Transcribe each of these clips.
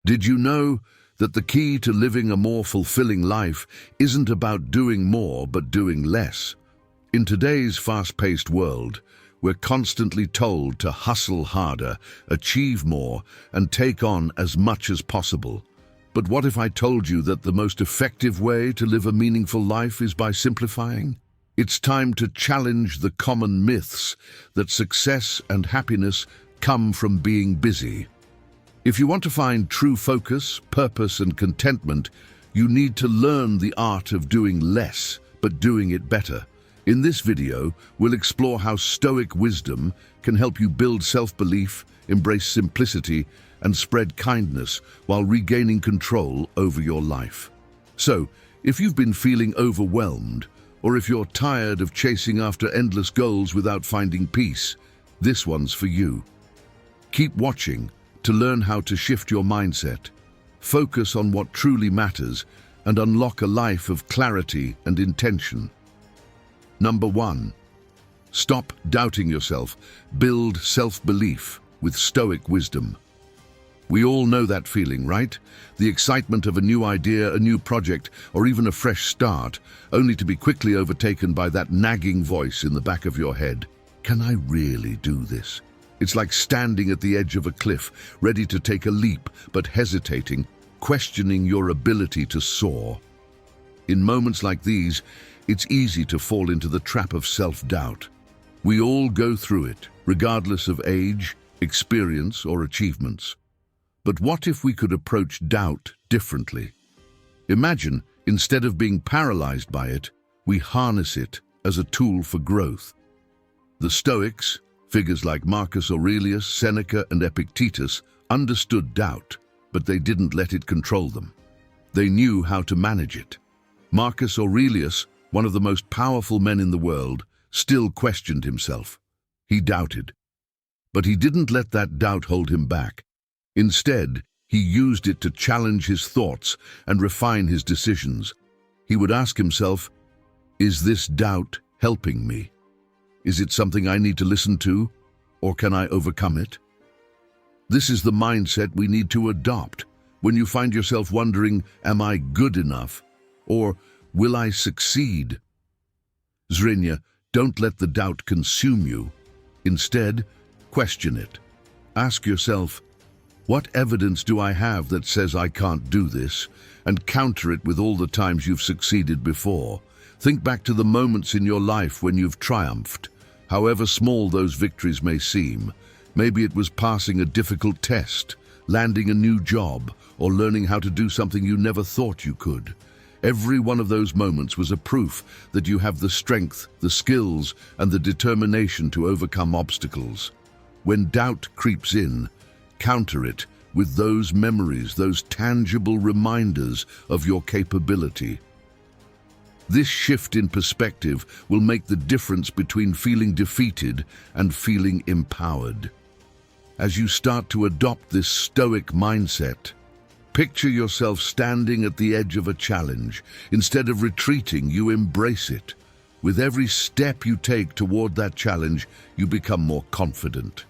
Did you know that the key to living a more fulfilling life isn't about doing more but doing less? In today's fast-paced world, we're constantly told to hustle harder, achieve more, and take on as much as possible. But what if I told you that the most effective way to live a meaningful life is by simplifying? It's time to challenge the common myths that success and happiness come from being busy. If you want to find true focus, purpose, and contentment, you need to learn the art of doing less, but doing it better. In this video, we'll explore how Stoic wisdom can help you build self-belief, embrace simplicity, and spread kindness while regaining control over your life. So, if you've been feeling overwhelmed, or if you're tired of chasing after endless goals without finding peace, this one's for you. Keep watching to learn how to shift your mindset, focus on what truly matters, and unlock a life of clarity and intention. Number 1. Stop doubting yourself. Build self-belief with Stoic wisdom. We all know that feeling, right? The excitement of a new idea, a new project, or even a fresh start, only to be quickly overtaken by that nagging voice in the back of your head. Can I really do this? It's like standing at the edge of a cliff, ready to take a leap, but hesitating, questioning your ability to soar. In moments like these, it's easy to fall into the trap of self-doubt. We all go through it, regardless of age, experience, or achievements. But what if we could approach doubt differently? Imagine, instead of being paralyzed by it, we harness it as a tool for growth. The Stoics, figures like Marcus Aurelius, Seneca, and Epictetus, understood doubt, but they didn't let it control them. They knew how to manage it. Marcus Aurelius, one of the most powerful men in the world, still questioned himself. He doubted. But he didn't let that doubt hold him back. Instead, he used it to challenge his thoughts and refine his decisions. He would ask himself, is this doubt helping me? Is it something I need to listen to, or can I overcome it? This is the mindset we need to adopt when you find yourself wondering, am I good enough, or will I succeed? Zrinya, don't let the doubt consume you. Instead, question it. Ask yourself, what evidence do I have that says I can't do this? And counter it with all the times you've succeeded before. Think back to the moments in your life when you've triumphed. However small those victories may seem, maybe it was passing a difficult test, landing a new job, or learning how to do something you never thought you could. Every one of those moments was a proof that you have the strength, the skills, and the determination to overcome obstacles. When doubt creeps in, counter it with those memories, those tangible reminders of your capability. This shift in perspective will make the difference between feeling defeated and feeling empowered. As you start to adopt this Stoic mindset, picture yourself standing at the edge of a challenge. Instead of retreating, you embrace it. With every step you take toward that challenge, you become more confident.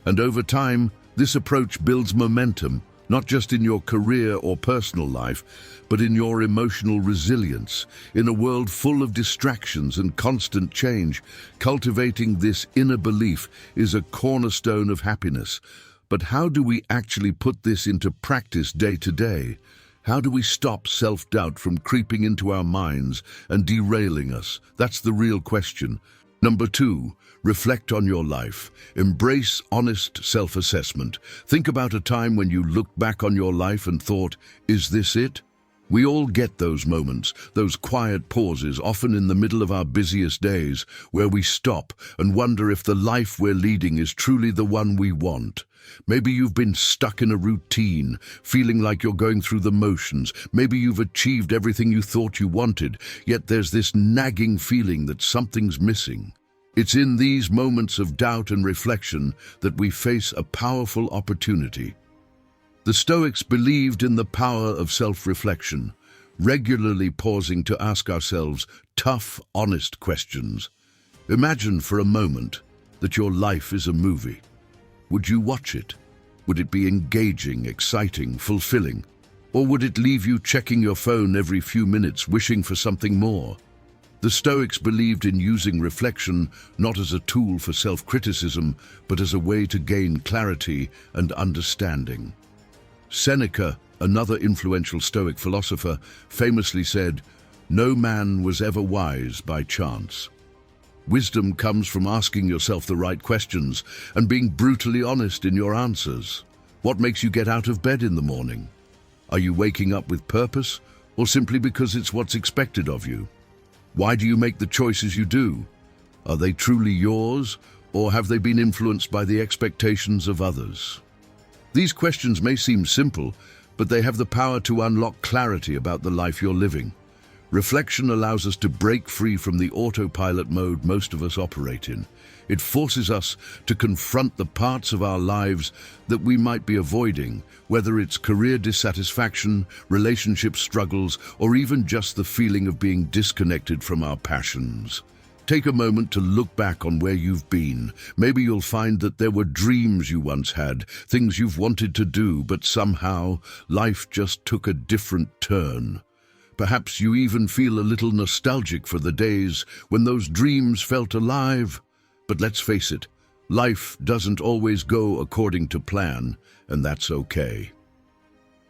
And over time, this approach builds momentum, not just in your career or personal life, but in your emotional resilience. In a world full of distractions and constant change, cultivating this inner belief is a cornerstone of happiness. But how do we actually put this into practice day to day? How do we stop self-doubt from creeping into our minds and derailing us? That's the real question. Number 2, reflect on your life. Embrace honest self-assessment. Think about a time when you looked back on your life and thought, is this it? We all get those moments, those quiet pauses, often in the middle of our busiest days, where we stop and wonder if the life we're leading is truly the one we want. Maybe you've been stuck in a routine, feeling like you're going through the motions. Maybe you've achieved everything you thought you wanted, yet there's this nagging feeling that something's missing. It's in these moments of doubt and reflection that we face a powerful opportunity. The Stoics believed in the power of self-reflection, regularly pausing to ask ourselves tough, honest questions. Imagine for a moment that your life is a movie. Would you watch it? Would it be engaging, exciting, fulfilling? Or would it leave you checking your phone every few minutes, wishing for something more? The Stoics believed in using reflection not as a tool for self-criticism, but as a way to gain clarity and understanding. Seneca, another influential Stoic philosopher, famously said, "No man was ever wise by chance." Wisdom comes from asking yourself the right questions and being brutally honest in your answers. What makes you get out of bed in the morning? Are you waking up with purpose, or simply because it's what's expected of you? Why do you make the choices you do? Are they truly yours, or have they been influenced by the expectations of others? These questions may seem simple, but they have the power to unlock clarity about the life you're living. Reflection allows us to break free from the autopilot mode most of us operate in. It forces us to confront the parts of our lives that we might be avoiding, whether it's career dissatisfaction, relationship struggles, or even just the feeling of being disconnected from our passions. Take a moment to look back on where you've been. Maybe you'll find that there were dreams you once had, things you've wanted to do, but somehow life just took a different turn. Perhaps you even feel a little nostalgic for the days when those dreams felt alive. But let's face it, life doesn't always go according to plan, and that's okay.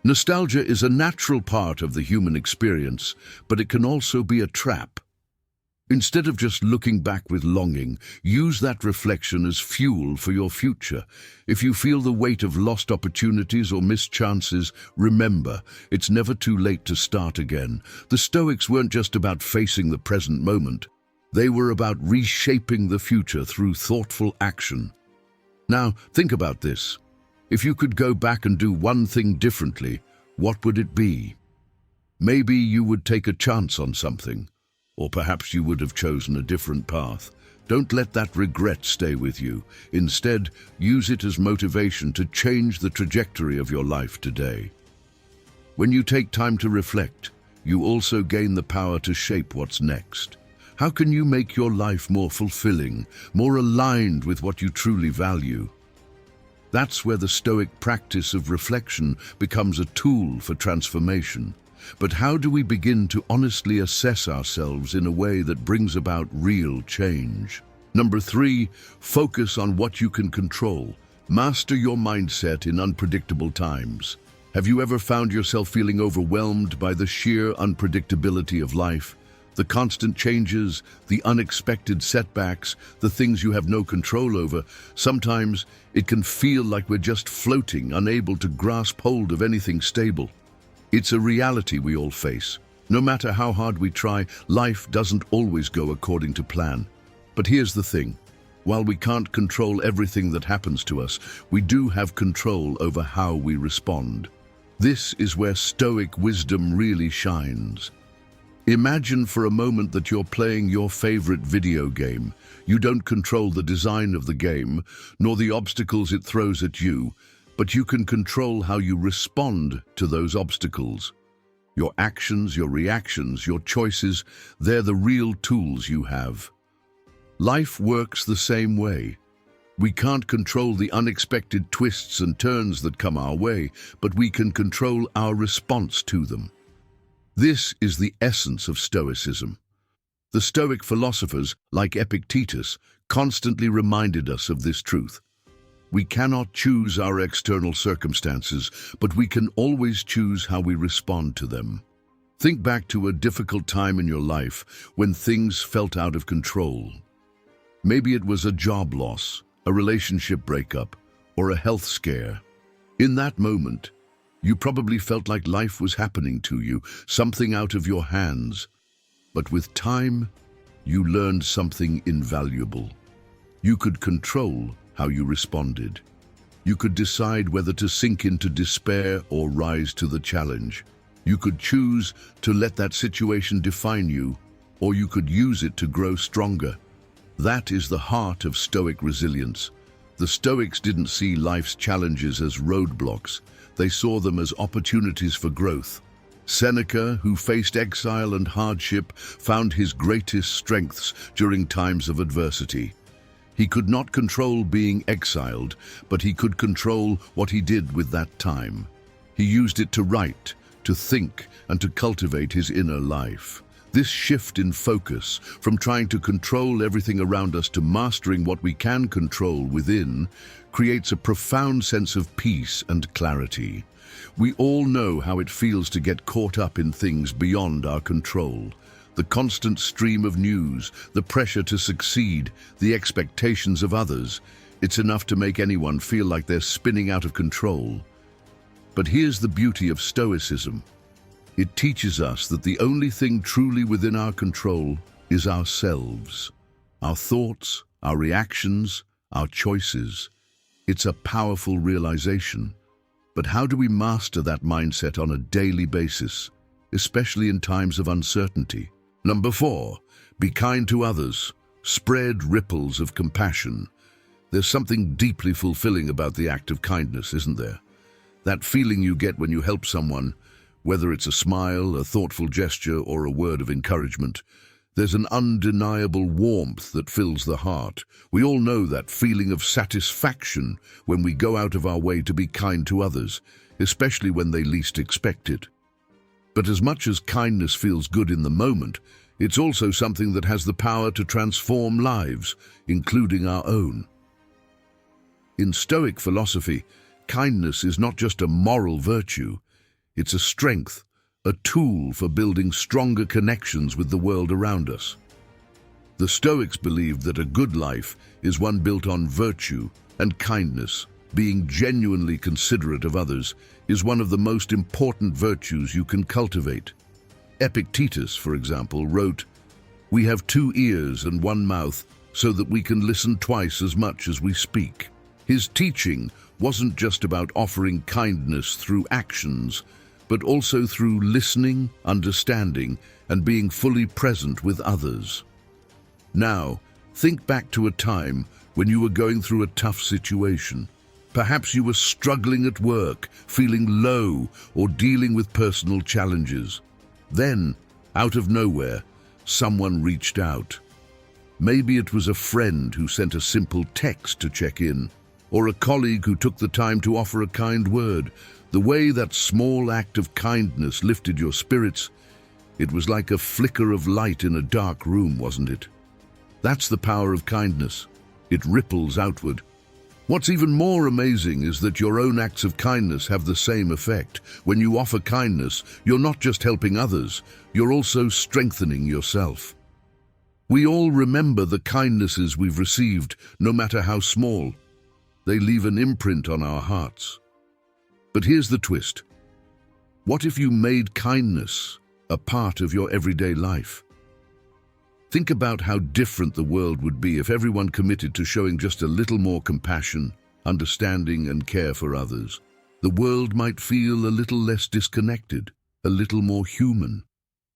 Nostalgia is a natural part of the human experience, but it can also be a trap. Instead of just looking back with longing, use that reflection as fuel for your future. If you feel the weight of lost opportunities or missed chances, remember, it's never too late to start again. The Stoics weren't just about facing the present moment. They were about reshaping the future through thoughtful action. Now, think about this. If you could go back and do one thing differently, what would it be? Maybe you would take a chance on something. Or perhaps you would have chosen a different path. Don't let that regret stay with you. Instead, use it as motivation to change the trajectory of your life today. When you take time to reflect, you also gain the power to shape what's next. How can you make your life more fulfilling, more aligned with what you truly value? That's where the Stoic practice of reflection becomes a tool for transformation. But how do we begin to honestly assess ourselves in a way that brings about real change? Number 3, focus on what you can control. Master your mindset in unpredictable times. Have you ever found yourself feeling overwhelmed by the sheer unpredictability of life? The constant changes, the unexpected setbacks, the things you have no control over. Sometimes it can feel like we're just floating, unable to grasp hold of anything stable. It's a reality we all face. No matter how hard we try, life doesn't always go according to plan. But here's the thing. While we can't control everything that happens to us, we do have control over how we respond. This is where Stoic wisdom really shines. Imagine for a moment that you're playing your favorite video game. You don't control the design of the game, nor the obstacles it throws at you, but you can control how you respond to those obstacles. Your actions, your reactions, your choices, they're the real tools you have. Life works the same way. We can't control the unexpected twists and turns that come our way, but we can control our response to them. This is the essence of Stoicism. The Stoic philosophers, like Epictetus, constantly reminded us of this truth. We cannot choose our external circumstances, but we can always choose how we respond to them. Think back to a difficult time in your life when things felt out of control. Maybe it was a job loss, a relationship breakup, or a health scare. In that moment, you probably felt like life was happening to you, something out of your hands. But with time, you learned something invaluable. You could control how you responded. You could decide whether to sink into despair or rise to the challenge. You could choose to let that situation define you, or you could use it to grow stronger. That is the heart of Stoic resilience. The Stoics didn't see life's challenges as roadblocks. They saw them as opportunities for growth. Seneca, who faced exile and hardship, found his greatest strengths during times of adversity. He could not control being exiled, but he could control what he did with that time. He used it to write, to think, and to cultivate his inner life. This shift in focus, from trying to control everything around us to mastering what we can control within, creates a profound sense of peace and clarity. We all know how it feels to get caught up in things beyond our control. The constant stream of news, the pressure to succeed, the expectations of others. It's enough to make anyone feel like they're spinning out of control. But here's the beauty of Stoicism. It teaches us that the only thing truly within our control is ourselves. Our thoughts, our reactions, our choices. It's a powerful realization. But how do we master that mindset on a daily basis, especially in times of uncertainty? Number 4, be kind to others. Spread ripples of compassion. There's something deeply fulfilling about the act of kindness, isn't there? That feeling you get when you help someone, whether it's a smile, a thoughtful gesture, or a word of encouragement. There's an undeniable warmth that fills the heart. We all know that feeling of satisfaction when we go out of our way to be kind to others, especially when they least expect it. But as much as kindness feels good in the moment, it's also something that has the power to transform lives, including our own. In Stoic philosophy, kindness is not just a moral virtue, it's a strength, a tool for building stronger connections with the world around us. The Stoics believed that a good life is one built on virtue and kindness. Being genuinely considerate of others is one of the most important virtues you can cultivate. Epictetus, for example, wrote, "We have 2 ears and 1 mouth so that we can listen twice as much as we speak." His teaching wasn't just about offering kindness through actions, but also through listening, understanding, and being fully present with others. Now, think back to a time when you were going through a tough situation. Perhaps you were struggling at work, feeling low, or dealing with personal challenges. Then, out of nowhere, someone reached out. Maybe it was a friend who sent a simple text to check in, or a colleague who took the time to offer a kind word. The way that small act of kindness lifted your spirits, it was like a flicker of light in a dark room, wasn't it? That's the power of kindness. It ripples outward. What's even more amazing is that your own acts of kindness have the same effect. When you offer kindness, you're not just helping others, you're also strengthening yourself. We all remember the kindnesses we've received, no matter how small. They leave an imprint on our hearts. But here's the twist. What if you made kindness a part of your everyday life? Think about how different the world would be if everyone committed to showing just a little more compassion, understanding, and care for others. The world might feel a little less disconnected, a little more human.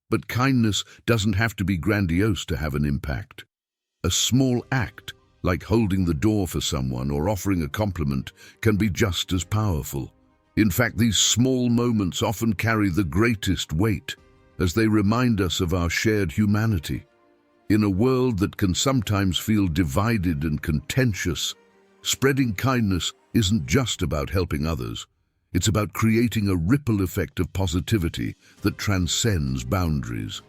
But kindness doesn't have to be grandiose to have an impact. A small act, like holding the door for someone or offering a compliment, can be just as powerful. In fact, these small moments often carry the greatest weight, as they remind us of our shared humanity. In a world that can sometimes feel divided and contentious, spreading kindness isn't just about helping others. It's about creating a ripple effect of positivity that transcends boundaries.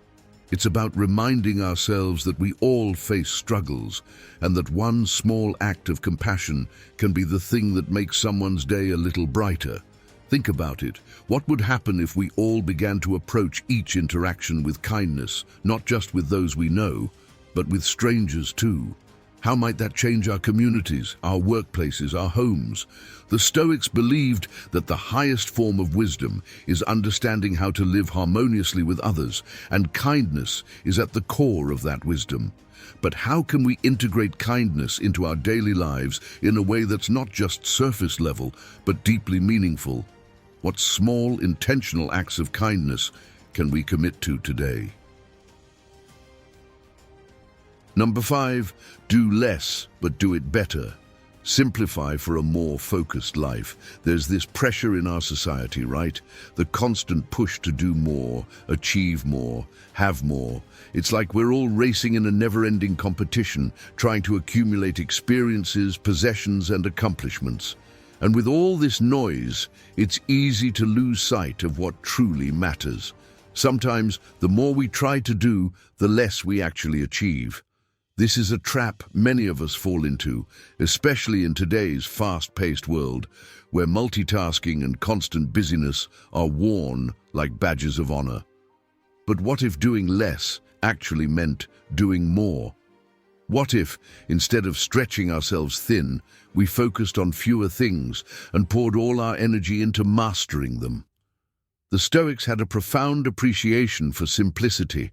It's about reminding ourselves that we all face struggles and that one small act of compassion can be the thing that makes someone's day a little brighter. Think about it. What would happen if we all began to approach each interaction with kindness, not just with those we know, but with strangers too? How might that change our communities, our workplaces, our homes? The Stoics believed that the highest form of wisdom is understanding how to live harmoniously with others, and kindness is at the core of that wisdom. But how can we integrate kindness into our daily lives in a way that's not just surface level, but deeply meaningful? What small, intentional acts of kindness can we commit to today? Number 5, do less, but do it better. Simplify for a more focused life. There's this pressure in our society, right? The constant push to do more, achieve more, have more. It's like we're all racing in a never-ending competition, trying to accumulate experiences, possessions, and accomplishments. And with all this noise, it's easy to lose sight of what truly matters. Sometimes, the more we try to do, the less we actually achieve. This is a trap many of us fall into, especially in today's fast-paced world, where multitasking and constant busyness are worn like badges of honor. But what if doing less actually meant doing more? What if, instead of stretching ourselves thin, we focused on fewer things and poured all our energy into mastering them? The Stoics had a profound appreciation for simplicity.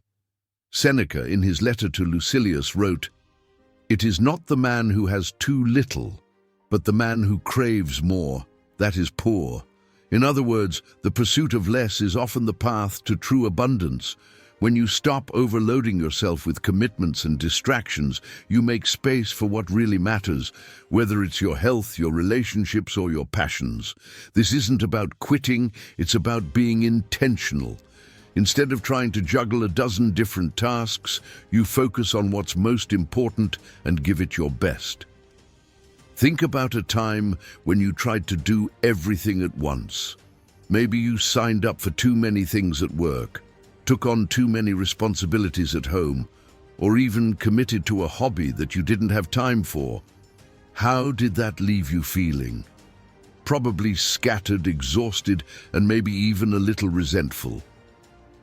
Seneca, in his letter to Lucilius, wrote, "It is not the man who has too little, but the man who craves more, that is poor." In other words, the pursuit of less is often the path to true abundance. When you stop overloading yourself with commitments and distractions, you make space for what really matters, whether it's your health, your relationships, or your passions. This isn't about quitting, it's about being intentional. Instead of trying to juggle a dozen different tasks, you focus on what's most important and give it your best. Think about a time when you tried to do everything at once. Maybe you signed up for too many things at work, took on too many responsibilities at home, or even committed to a hobby that you didn't have time for. How did that leave you feeling? Probably scattered, exhausted, and maybe even a little resentful.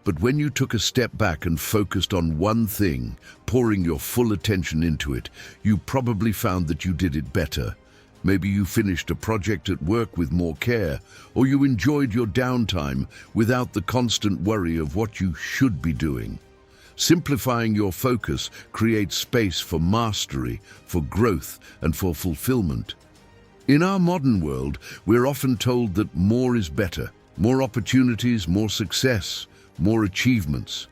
But when you took a step back and focused on one thing, pouring your full attention into it, you probably found that you did it better. Maybe you finished a project at work with more care, or you enjoyed your downtime without the constant worry of what you should be doing. Simplifying your focus creates space for mastery, for growth, and for fulfillment. In our modern world, we're often told that more is better. More opportunities, more success, more achievements.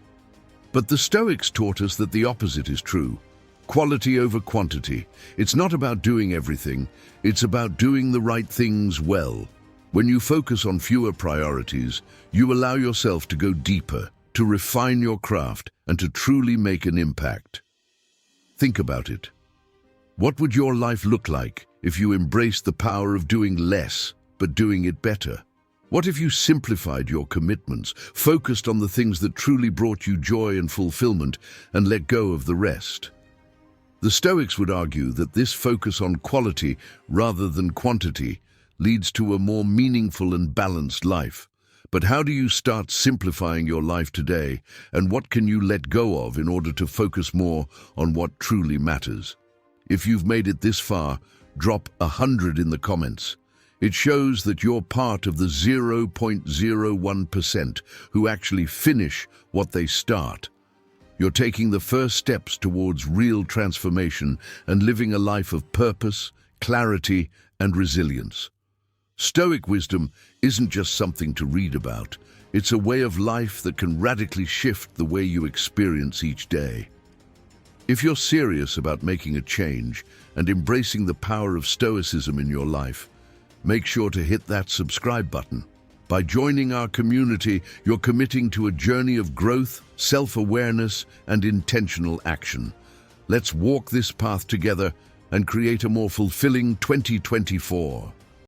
But the Stoics taught us that the opposite is true. Quality over quantity. It's not about doing everything, it's about doing the right things well. When you focus on fewer priorities, you allow yourself to go deeper, to refine your craft, and to truly make an impact. Think about it. What would your life look like if you embraced the power of doing less, but doing it better? What if you simplified your commitments, focused on the things that truly brought you joy and fulfillment, and let go of the rest? The Stoics would argue that this focus on quality rather than quantity leads to a more meaningful and balanced life. But how do you start simplifying your life today, and what can you let go of in order to focus more on what truly matters? If you've made it this far, drop 100 in the comments. It shows that you're part of the 0.01% who actually finish what they start. You're taking the first steps towards real transformation and living a life of purpose, clarity, and resilience. Stoic wisdom isn't just something to read about. It's a way of life that can radically shift the way you experience each day. If you're serious about making a change and embracing the power of Stoicism in your life, make sure to hit that subscribe button. By joining our community, you're committing to a journey of growth, self-awareness, and intentional action. Let's walk this path together and create a more fulfilling 2024.